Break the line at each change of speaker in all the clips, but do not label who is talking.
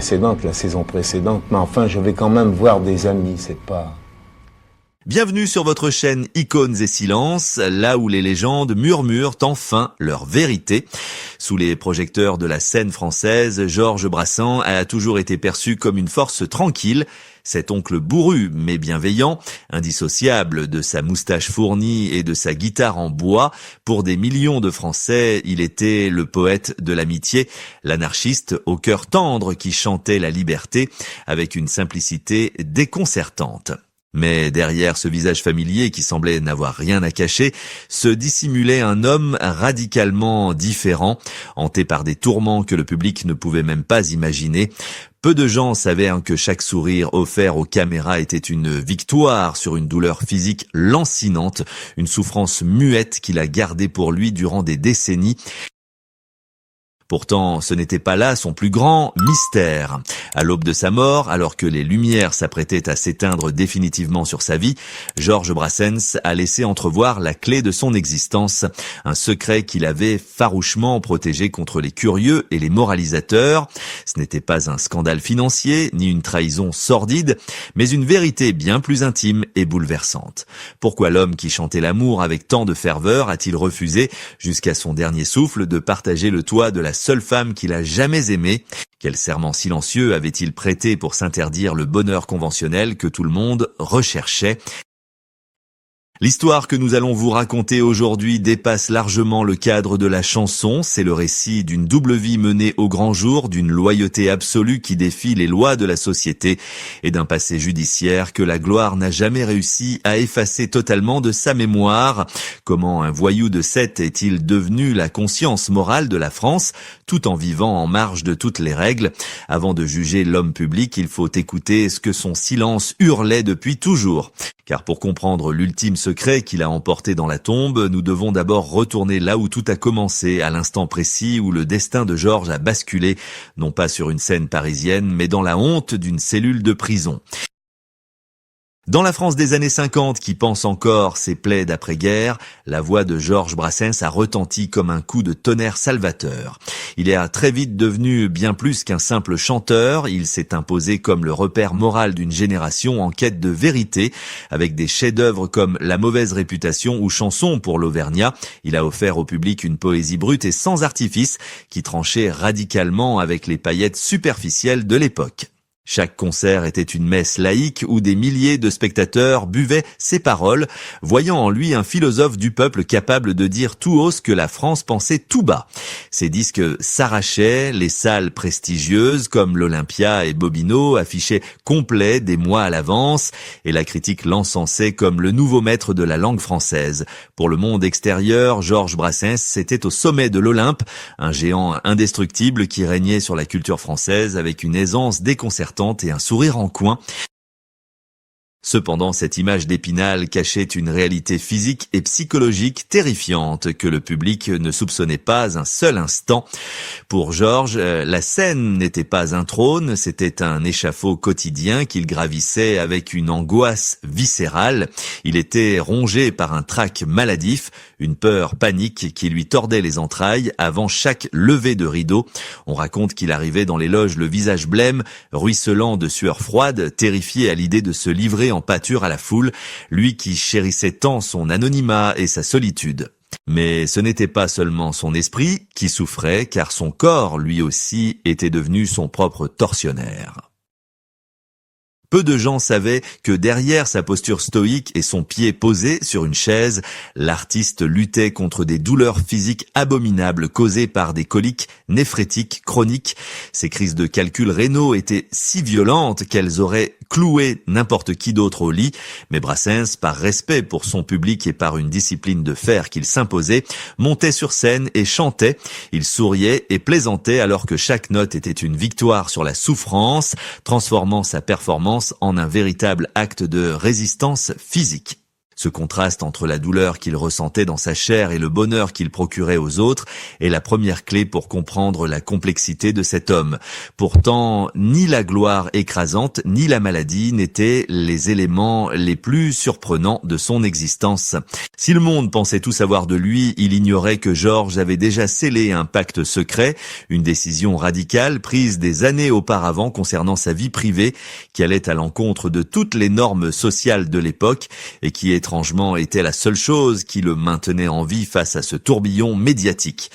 La saison précédente, mais enfin je vais quand même voir des amis, c'est pas...
Bienvenue sur votre chaîne Icônes et Silences, là où les légendes murmurent enfin leur vérité. Sous les projecteurs de la scène française, Georges Brassens a toujours été perçu comme une force tranquille, cet oncle bourru mais bienveillant, indissociable de sa moustache fournie et de sa guitare en bois. Pour des millions de Français, il était le poète de l'amitié, l'anarchiste au cœur tendre qui chantait la liberté avec une simplicité déconcertante. Mais derrière ce visage familier qui semblait n'avoir rien à cacher, se dissimulait un homme radicalement différent, hanté par des tourments que le public ne pouvait même pas imaginer. Peu de gens savaient que chaque sourire offert aux caméras était une victoire sur une douleur physique lancinante, une souffrance muette qu'il a gardée pour lui durant des décennies. Pourtant, ce n'était pas là son plus grand mystère. À l'aube de sa mort, alors que les lumières s'apprêtaient à s'éteindre définitivement sur sa vie, Georges Brassens a laissé entrevoir la clé de son existence, un secret qu'il avait farouchement protégé contre les curieux et les moralisateurs. Ce n'était pas un scandale financier, ni une trahison sordide, mais une vérité bien plus intime et bouleversante. Pourquoi l'homme qui chantait l'amour avec tant de ferveur a-t-il refusé, jusqu'à son dernier souffle, de partager le toit de la seule femme qu'il a jamais aimée? Quel serment silencieux avait-il prêté pour s'interdire le bonheur conventionnel que tout le monde recherchait? L'histoire que nous allons vous raconter aujourd'hui dépasse largement le cadre de la chanson. C'est le récit d'une double vie menée au grand jour, d'une loyauté absolue qui défie les lois de la société et d'un passé judiciaire que la gloire n'a jamais réussi à effacer totalement de sa mémoire. Comment un voyou de Sète est-il devenu la conscience morale de la France, tout en vivant en marge de toutes les règles? Avant de juger l'homme public, il faut écouter ce que son silence hurlait depuis toujours. Car pour comprendre l'ultime secret qu'il a emporté dans la tombe, nous devons d'abord retourner là où tout a commencé, à l'instant précis où le destin de Georges a basculé, non pas sur une scène parisienne, mais dans la honte d'une cellule de prison. Dans la France des années 50, qui pense encore ses plaies d'après-guerre, la voix de Georges Brassens a retenti comme un coup de tonnerre salvateur. Il est très vite devenu bien plus qu'un simple chanteur, il s'est imposé comme le repère moral d'une génération en quête de vérité, avec des chefs-d'œuvre comme La mauvaise réputation ou Chanson pour l'Auvergnat. Il a offert au public une poésie brute et sans artifice, qui tranchait radicalement avec les paillettes superficielles de l'époque. Chaque concert était une messe laïque où des milliers de spectateurs buvaient ses paroles, voyant en lui un philosophe du peuple capable de dire tout haut ce que la France pensait tout bas. Ses disques s'arrachaient, les salles prestigieuses comme l'Olympia et Bobino affichaient complets des mois à l'avance, et la critique l'encensait comme le nouveau maître de la langue française. Pour le monde extérieur, Georges Brassens était au sommet de l'Olympe, un géant indestructible qui régnait sur la culture française avec une aisance déconcertante et un sourire en coin. Cependant, cette image d'Épinal cachait une réalité physique et psychologique terrifiante que le public ne soupçonnait pas un seul instant. Pour Georges, la scène n'était pas un trône, c'était un échafaud quotidien qu'il gravissait avec une angoisse viscérale. Il était rongé par un trac maladif, une peur panique qui lui tordait les entrailles avant chaque levée de rideau. On raconte qu'il arrivait dans les loges le visage blême, ruisselant de sueur froide, terrifié à l'idée de se livrer en pâture à la foule, lui qui chérissait tant son anonymat et sa solitude. Mais ce n'était pas seulement son esprit qui souffrait, car son corps, lui aussi, était devenu son propre tortionnaire. Peu de gens savaient que derrière sa posture stoïque et son pied posé sur une chaise, l'artiste luttait contre des douleurs physiques abominables causées par des coliques néphrétiques chroniques. Ces crises de calculs rénaux étaient si violentes qu'elles auraient cloué n'importe qui d'autre au lit. Mais Brassens, par respect pour son public et par une discipline de fer qu'il s'imposait, montait sur scène et chantait. Il souriait et plaisantait alors que chaque note était une victoire sur la souffrance, transformant sa performance en un véritable acte de résistance physique. Ce contraste entre la douleur qu'il ressentait dans sa chair et le bonheur qu'il procurait aux autres est la première clé pour comprendre la complexité de cet homme. Pourtant, ni la gloire écrasante, ni la maladie n'étaient les éléments les plus surprenants de son existence. Si le monde pensait tout savoir de lui, il ignorait que Georges avait déjà scellé un pacte secret, une décision radicale prise des années auparavant concernant sa vie privée, qui allait à l'encontre de toutes les normes sociales de l'époque et qui étrangement était la seule chose qui le maintenait en vie face à ce tourbillon médiatique.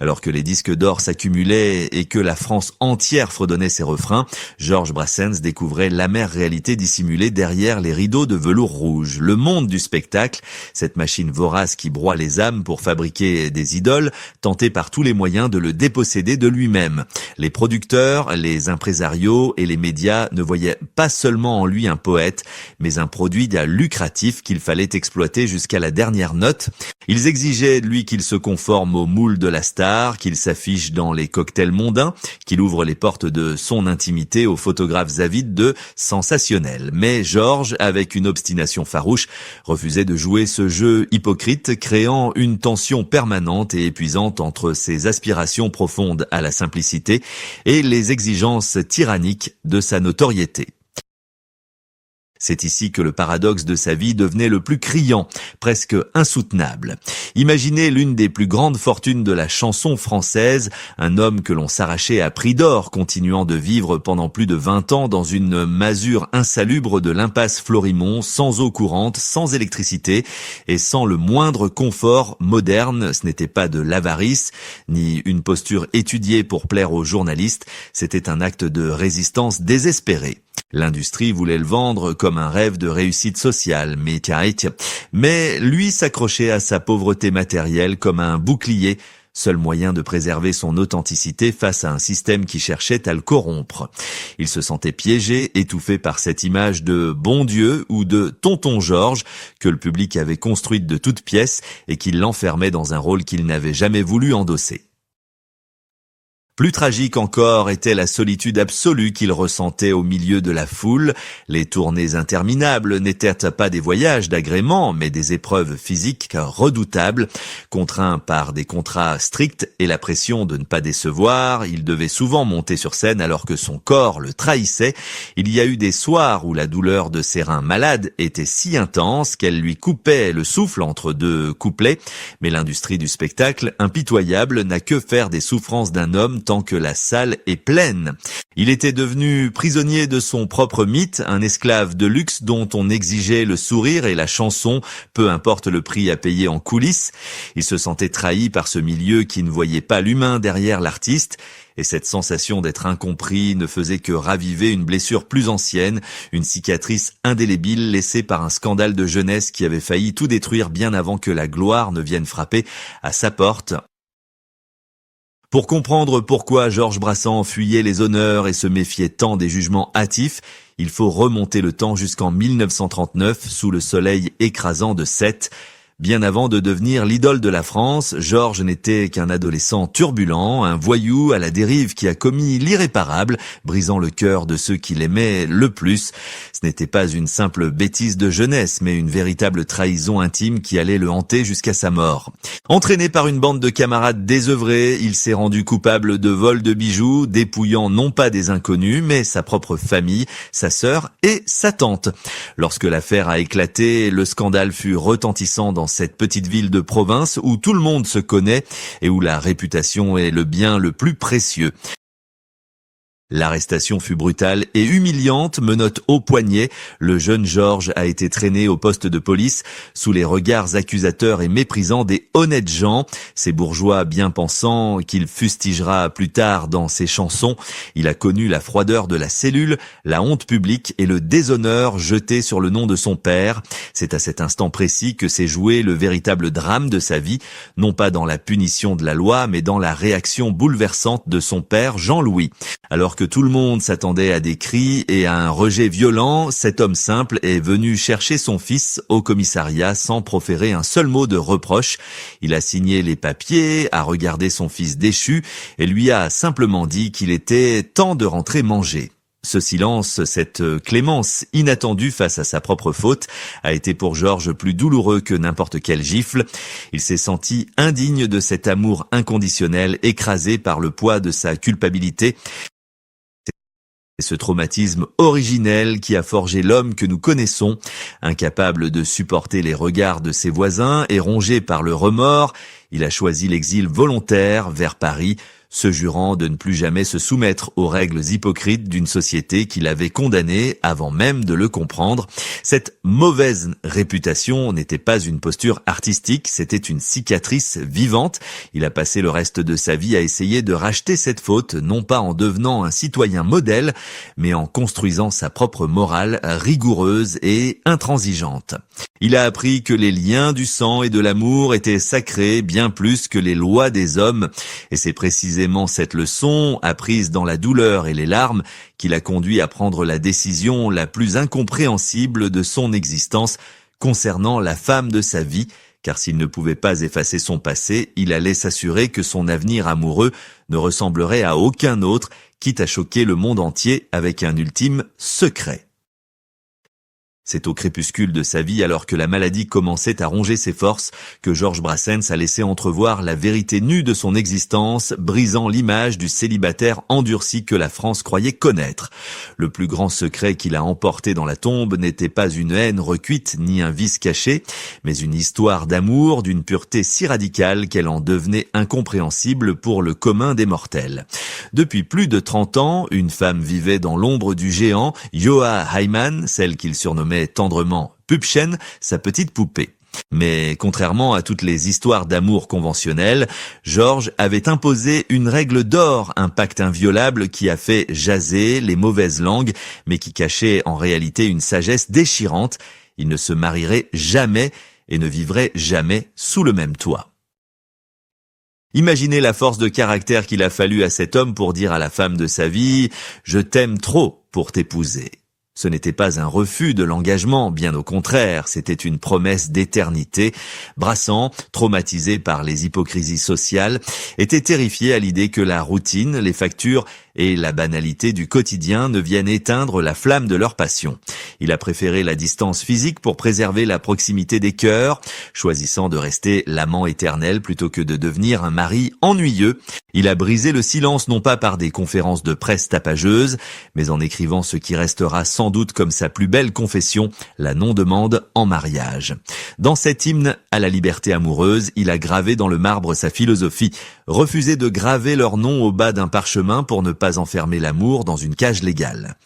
Alors que les disques d'or s'accumulaient et que la France entière fredonnait ses refrains, Georges Brassens découvrait l'amère réalité dissimulée derrière les rideaux de velours rouge. Le monde du spectacle, cette machine vorace qui broie les âmes pour fabriquer des idoles, tentait par tous les moyens de le déposséder de lui-même. Les producteurs, les impresarios et les médias ne voyaient pas seulement en lui un poète, mais un produit lucratif qu'il fallait exploiter jusqu'à la dernière note. Ils exigeaient de lui qu'il se conforme au moule de la star, qu'il s'affiche dans les cocktails mondains, qu'il ouvre les portes de son intimité aux photographes avides de sensationnel. Mais Georges, avec une obstination farouche, refusait de jouer ce jeu hypocrite, créant une tension permanente et épuisante entre ses aspirations profondes à la simplicité et les exigences tyranniques de sa notoriété. C'est ici que le paradoxe de sa vie devenait le plus criant, presque insoutenable. Imaginez l'une des plus grandes fortunes de la chanson française, un homme que l'on s'arrachait à prix d'or, continuant de vivre pendant plus de 20 ans dans une masure insalubre de l'impasse Florimond, sans eau courante, sans électricité et sans le moindre confort moderne. Ce n'était pas de l'avarice, ni une posture étudiée pour plaire aux journalistes, c'était un acte de résistance désespérée. L'industrie voulait le vendre comme un rêve de réussite sociale, mais lui s'accrochait à sa pauvreté matérielle comme à un bouclier, seul moyen de préserver son authenticité face à un système qui cherchait à le corrompre. Il se sentait piégé, étouffé par cette image de bon Dieu ou de tonton Georges que le public avait construite de toutes pièces et qui l'enfermait dans un rôle qu'il n'avait jamais voulu endosser. Plus tragique encore était la solitude absolue qu'il ressentait au milieu de la foule. Les tournées interminables n'étaient pas des voyages d'agrément, mais des épreuves physiques redoutables. Contraint par des contrats stricts et la pression de ne pas décevoir, il devait souvent monter sur scène alors que son corps le trahissait. Il y a eu des soirs où la douleur de ses reins malades était si intense qu'elle lui coupait le souffle entre deux couplets. Mais l'industrie du spectacle, impitoyable, n'a que faire des souffrances d'un homme tant que la salle est pleine. Il était devenu prisonnier de son propre mythe, un esclave de luxe dont on exigeait le sourire et la chanson, peu importe le prix à payer en coulisses. Il se sentait trahi par ce milieu qui ne voyait pas l'humain derrière l'artiste, et cette sensation d'être incompris ne faisait que raviver une blessure plus ancienne, une cicatrice indélébile laissée par un scandale de jeunesse qui avait failli tout détruire bien avant que la gloire ne vienne frapper à sa porte. Pour comprendre pourquoi Georges Brassens fuyait les honneurs et se méfiait tant des jugements hâtifs, il faut remonter le temps jusqu'en 1939 sous le soleil écrasant de Sète. Bien avant de devenir l'idole de la France, Georges n'était qu'un adolescent turbulent, un voyou à la dérive qui a commis l'irréparable, brisant le cœur de ceux qui l'aimaient le plus. Ce n'était pas une simple bêtise de jeunesse, mais une véritable trahison intime qui allait le hanter jusqu'à sa mort. Entraîné par une bande de camarades désœuvrés, il s'est rendu coupable de vol de bijoux, dépouillant non pas des inconnus, mais sa propre famille, sa sœur et sa tante. Lorsque l'affaire a éclaté, le scandale fut retentissant dans cette petite ville de province où tout le monde se connaît et où la réputation est le bien le plus précieux. L'arrestation fut brutale et humiliante, menottes au poignet. Le jeune Georges a été traîné au poste de police sous les regards accusateurs et méprisants des honnêtes gens, ces bourgeois bien pensants qu'il fustigera plus tard dans ses chansons. Il a connu la froideur de la cellule, la honte publique et le déshonneur jeté sur le nom de son père. C'est à cet instant précis que s'est joué le véritable drame de sa vie, non pas dans la punition de la loi, mais dans la réaction bouleversante de son père Jean-Louis. Alors que tout le monde s'attendait à des cris et à un rejet violent, cet homme simple est venu chercher son fils au commissariat sans proférer un seul mot de reproche. Il a signé les papiers, a regardé son fils déchu et lui a simplement dit qu'il était temps de rentrer manger. Ce silence, cette clémence inattendue face à sa propre faute, a été pour Georges plus douloureux que n'importe quelle gifle. Il s'est senti indigne de cet amour inconditionnel, écrasé par le poids de sa culpabilité. C'est ce traumatisme originel qui a forgé l'homme que nous connaissons, incapable de supporter les regards de ses voisins et rongé par le remords. Il a choisi l'exil volontaire vers Paris, se jurant de ne plus jamais se soumettre aux règles hypocrites d'une société qu'il avait condamnée avant même de le comprendre. Cette mauvaise réputation n'était pas une posture artistique, c'était une cicatrice vivante. Il a passé le reste de sa vie à essayer de racheter cette faute, non pas en devenant un citoyen modèle, mais en construisant sa propre morale rigoureuse et intransigeante. Il a appris que les liens du sang et de l'amour étaient sacrés bien plus que les lois des hommes, et c'est précisément cette leçon, apprise dans la douleur et les larmes, qui l'a conduit à prendre la décision la plus incompréhensible de son existence concernant la femme de sa vie, car s'il ne pouvait pas effacer son passé, il allait s'assurer que son avenir amoureux ne ressemblerait à aucun autre, quitte à choquer le monde entier avec un ultime secret. C'est au crépuscule de sa vie, alors que la maladie commençait à ronger ses forces, que Georges Brassens a laissé entrevoir la vérité nue de son existence, brisant l'image du célibataire endurci que la France croyait connaître. Le plus grand secret qu'il a emporté dans la tombe n'était pas une haine recuite ni un vice caché, mais une histoire d'amour d'une pureté si radicale qu'elle en devenait incompréhensible pour le commun des mortels. Depuis plus de 30 ans, une femme vivait dans l'ombre du géant, Yoa Hayman, celle qu'il surnommait tendrement Püppchen, sa petite poupée. Mais contrairement à toutes les histoires d'amour conventionnelles, Georges avait imposé une règle d'or, un pacte inviolable qui a fait jaser les mauvaises langues, mais qui cachait en réalité une sagesse déchirante. Il ne se marierait jamais et ne vivrait jamais sous le même toit. Imaginez la force de caractère qu'il a fallu à cet homme pour dire à la femme de sa vie « Je t'aime trop pour t'épouser ». Ce n'était pas un refus de l'engagement, bien au contraire, c'était une promesse d'éternité. Brassens, traumatisé par les hypocrisies sociales, était terrifié à l'idée que la routine, les factures et la banalité du quotidien ne viennent éteindre la flamme de leur passion. Il a préféré la distance physique pour préserver la proximité des cœurs, choisissant de rester l'amant éternel plutôt que de devenir un mari ennuyeux. Il a brisé le silence non pas par des conférences de presse tapageuses, mais en écrivant ce qui restera sans doute comme sa plus belle confession, la non-demande en mariage. Dans cet hymne à la liberté amoureuse, il a gravé dans le marbre sa philosophie, refuser de graver leur nom au bas d'un parchemin pour ne pas enfermer l'amour dans une cage légale.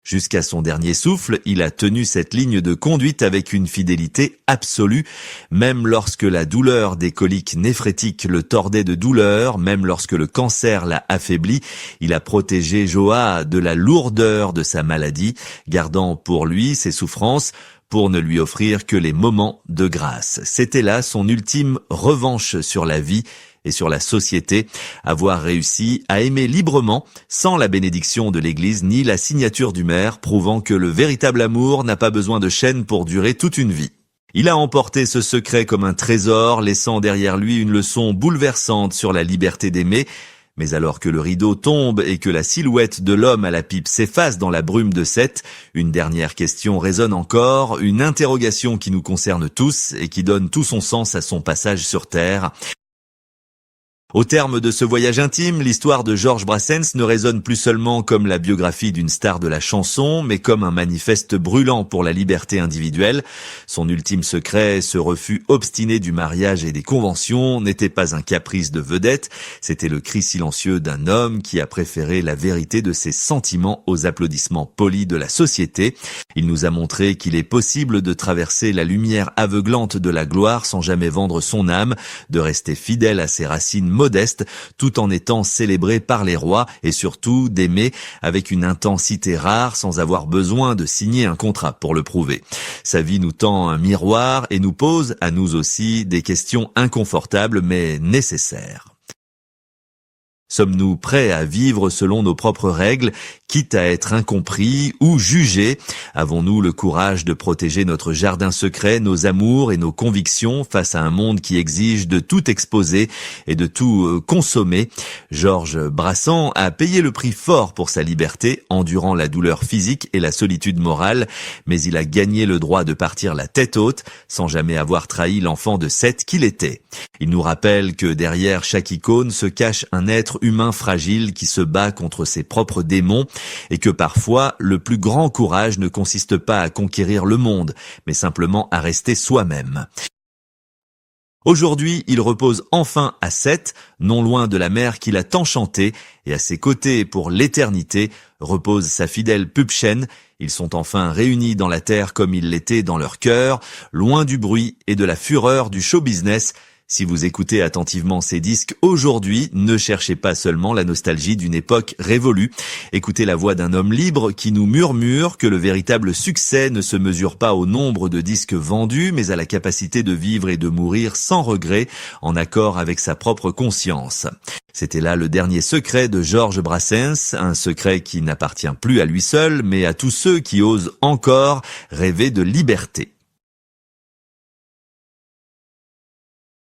Jusqu'à son dernier souffle, il a tenu cette ligne de conduite avec une fidélité absolue, même lorsque la douleur des coliques néphrétiques le tordait de douleur, même lorsque le cancer l'a affaibli, il a protégé Joa de la lourdeur de sa maladie, gardant pour lui ses souffrances, pour ne lui offrir que les moments de grâce. C'était là son ultime revanche sur la vie et sur la société, avoir réussi à aimer librement, sans la bénédiction de l'Église ni la signature du maire, prouvant que le véritable amour n'a pas besoin de chaînes pour durer toute une vie. Il a emporté ce secret comme un trésor, laissant derrière lui une leçon bouleversante sur la liberté d'aimer. Mais alors que le rideau tombe et que la silhouette de l'homme à la pipe s'efface dans la brume de Sète, une dernière question résonne encore, une interrogation qui nous concerne tous et qui donne tout son sens à son passage sur Terre. Au terme de ce voyage intime, l'histoire de Georges Brassens ne résonne plus seulement comme la biographie d'une star de la chanson, mais comme un manifeste brûlant pour la liberté individuelle. Son ultime secret, ce refus obstiné du mariage et des conventions, n'était pas un caprice de vedette, c'était le cri silencieux d'un homme qui a préféré la vérité de ses sentiments aux applaudissements polis de la société. Il nous a montré qu'il est possible de traverser la lumière aveuglante de la gloire sans jamais vendre son âme, de rester fidèle à ses racines modeste, tout en étant célébré par les rois et surtout d'aimer avec une intensité rare sans avoir besoin de signer un contrat pour le prouver. Sa vie nous tend un miroir et nous pose à nous aussi des questions inconfortables mais nécessaires. Sommes-nous prêts à vivre selon nos propres règles, quitte à être incompris ou jugé. Avons-nous le courage de protéger notre jardin secret, nos amours et nos convictions face à un monde qui exige de tout exposer et de tout consommer? Georges Brassens a payé le prix fort pour sa liberté, endurant la douleur physique et la solitude morale, mais il a gagné le droit de partir la tête haute, sans jamais avoir trahi l'enfant de 7 qu'il était. Il nous rappelle que derrière chaque icône se cache un être humain fragile qui se bat contre ses propres démons et que parfois le plus grand courage ne consiste pas à conquérir le monde, mais simplement à rester soi-même. Aujourd'hui, il repose enfin à Sète, non loin de la mer qu'il a tant chantée, et à ses côtés pour l'éternité repose sa fidèle Pupchen. Ils sont enfin réunis dans la terre comme ils l'étaient dans leur cœur, loin du bruit et de la fureur du show business. Si vous écoutez attentivement ces disques aujourd'hui, ne cherchez pas seulement la nostalgie d'une époque révolue. Écoutez la voix d'un homme libre qui nous murmure que le véritable succès ne se mesure pas au nombre de disques vendus, mais à la capacité de vivre et de mourir sans regret, en accord avec sa propre conscience. C'était là le dernier secret de Georges Brassens, un secret qui n'appartient plus à lui seul, mais à tous ceux qui osent encore rêver de liberté.